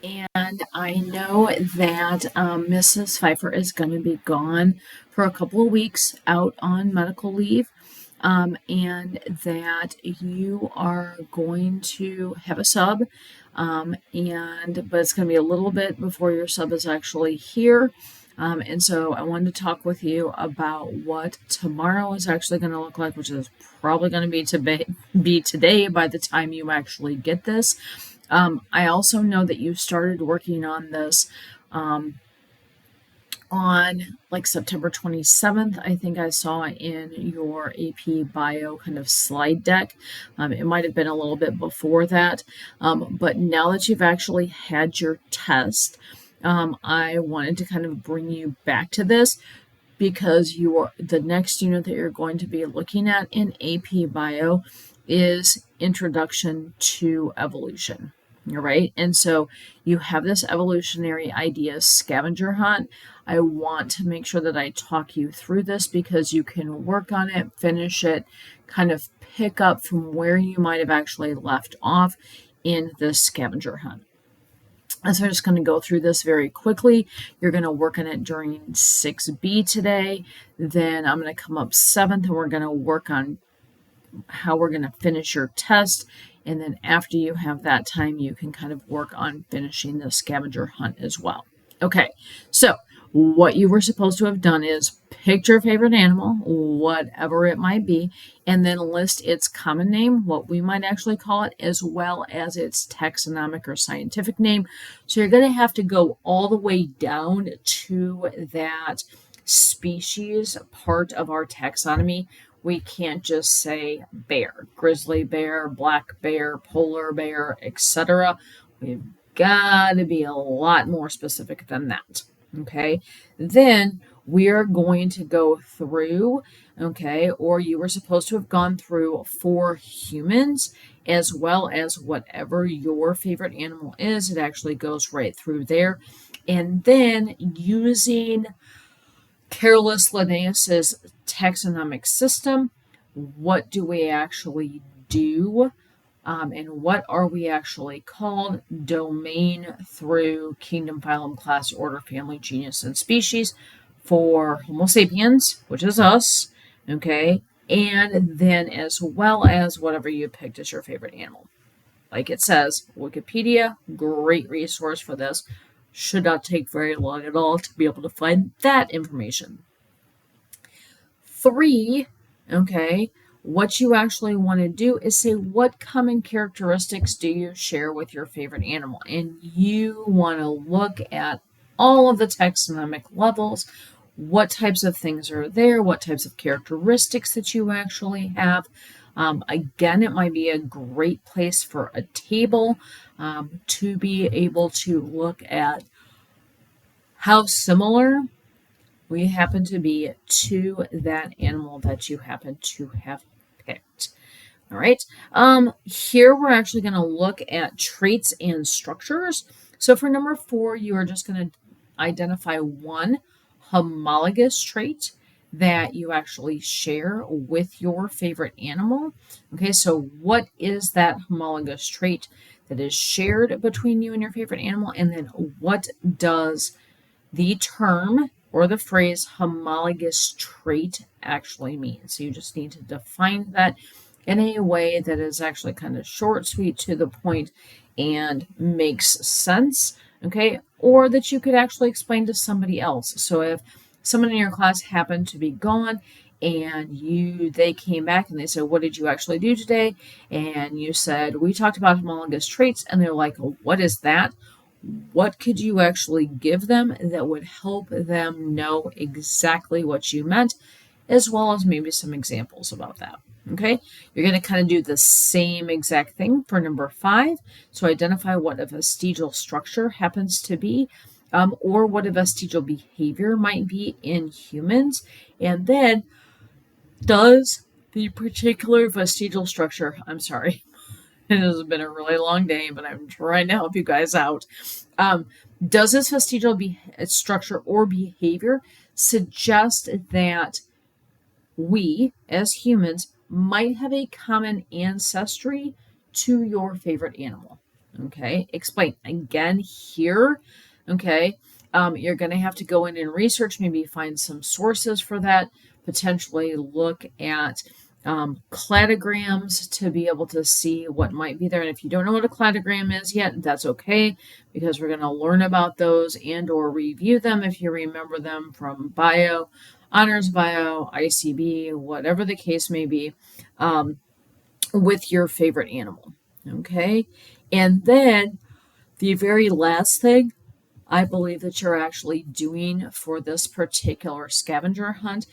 And I know that Mrs. Pfeiffer is going to be gone for a couple of weeks out on medical leave, and that you are going to have a sub, but it's going to be a little bit before your sub is actually here. And so I wanted to talk with you about what tomorrow is actually going to look like, which is probably going to be today by the time you actually get this. I also know that you started working on this um, on like September 27th. I think I saw in your AP bio kind of slide deck. It might have been a little bit before that. But now that you've actually had your test, I wanted to kind of bring you back to this because the next unit that you're going to be looking at in AP bio is Introduction to Evolution. All right. And so you have this evolutionary ideas scavenger hunt. I want to make sure that I talk you through this because you can work on it, finish it, kind of pick up from where you might have actually left off in this scavenger hunt. And so I'm just going to go through this very quickly. You're going to work on it during 6B today. Then I'm going to come up 7th and we're going to work on how we're going to finish your test. And then after you have that time, you can kind of work on finishing the scavenger hunt as well. Okay, so what you were supposed to have done is pick your favorite animal, whatever it might be, and then list its common name, what we might actually call it, as well as its taxonomic or scientific name. So you're going to have to go all the way down to that species part of our taxonomy. We can't just say bear, grizzly bear, black bear, polar bear, etc. We've got to be a lot more specific than that. Okay, then we are going to go through, okay, or you were supposed to have gone through for humans as well as whatever your favorite animal is. It actually goes right through there. And then using Carolus Linnaeus's taxonomic system, what do we actually do? And what are we actually called? Domain through kingdom, phylum, class, order, family, genus, and species for Homo sapiens, which is us, okay? And then as well as whatever you picked as your favorite animal. Like it says, Wikipedia, great resource for this. Should not take very long at all to be able to find that information. 3, okay, what you actually want to do is say what common characteristics do you share with your favorite animal, and you want to look at all of the taxonomic levels, what types of things are there, what types of characteristics that you actually have. Again, it might be a great place for a table to be able to look at how similar we happen to be to that animal that you happen to have picked. All right. Here we're actually going to look at traits and structures. So for number 4, you are just going to identify one homologous trait that you actually share with your favorite animal. Okay, so what is that homologous trait that is shared between you and your favorite animal? And then what does the term or the phrase homologous trait actually mean? So you just need to define that in a way that is actually kind of short, sweet, to the point, and makes sense, okay? Or that you could actually explain to somebody else. So if someone in your class happened to be gone and they came back and they said, what did you actually do today? And you said, we talked about homologous traits, and they're like, what is that? What could you actually give them that would help them know exactly what you meant, as well as maybe some examples about that? Okay, you're going to kind of do the same exact thing for number 5. So identify what a vestigial structure happens to be, or what a vestigial behavior might be in humans. And then, does the particular vestigial structure, I'm sorry, it has been a really long day, but I'm trying to help you guys out. Does this vestigial structure or behavior suggest that we, as humans, might have a common ancestry to your favorite animal? Okay, explain again here. Okay, you're going to have to go in and research, maybe find some sources for that, potentially look at cladograms to be able to see what might be there. And if you don't know what a cladogram is yet, that's okay, because we're going to learn about those and or review them if you remember them from bio, honors bio, ICB, whatever the case may be, with your favorite animal. Okay, and then the very last thing I believe that you're actually doing for this particular scavenger hunt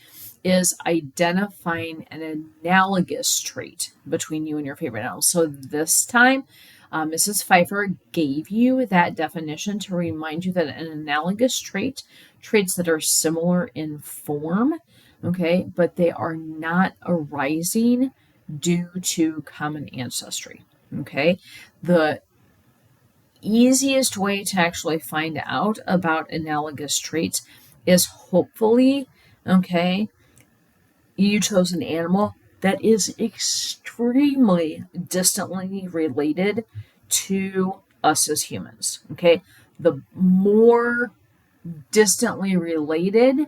is identifying an analogous trait between you and your favorite animal. So this time, Mrs. Pfeiffer gave you that definition to remind you that an analogous trait, traits that are similar in form, okay, but they are not arising due to common ancestry. Okay, the easiest way to actually find out about analogous traits is hopefully, okay, you chose an animal that is extremely distantly related to us as humans. Okay, the more distantly related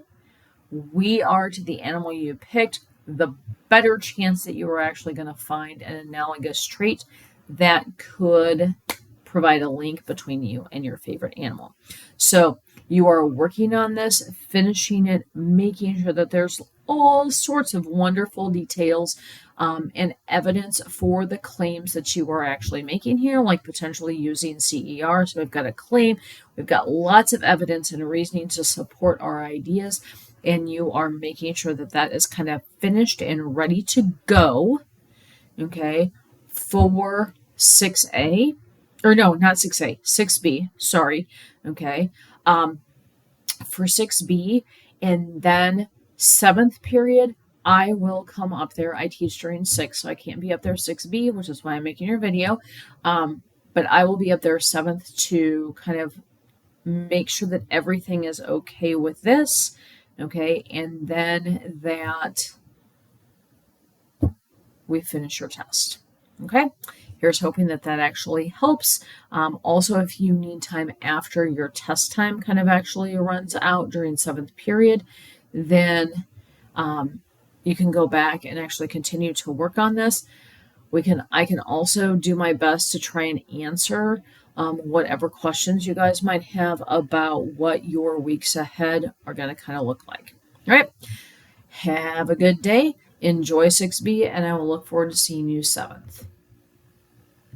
we are to the animal you picked, the better chance that you are actually going to find an analogous trait that could provide a link between you and your favorite animal. So you are working on this, finishing it, making sure that there's all sorts of wonderful details and evidence for the claims that you are actually making here, like potentially using CER. So we've got a claim, we've got lots of evidence and reasoning to support our ideas, and you are making sure that that is kind of finished and ready to go, okay, for 6A, or no, not 6A, 6B, sorry, okay, for 6B, and then 7th period, I will come up there. I teach during 6, so I can't be up there 6B, which is why I'm making your video, but I will be up there 7th to kind of make sure that everything is okay with this, okay, and then that we finish your test. Okay, here's hoping that that actually helps. Also, if you need time after your test time kind of actually runs out during 7th period, then you can go back and actually continue to work on this. I can also do my best to try and answer whatever questions you guys might have about what your weeks ahead are going to kind of look like. All right. Have a good day. Enjoy 6B, and I will look forward to seeing you 7th.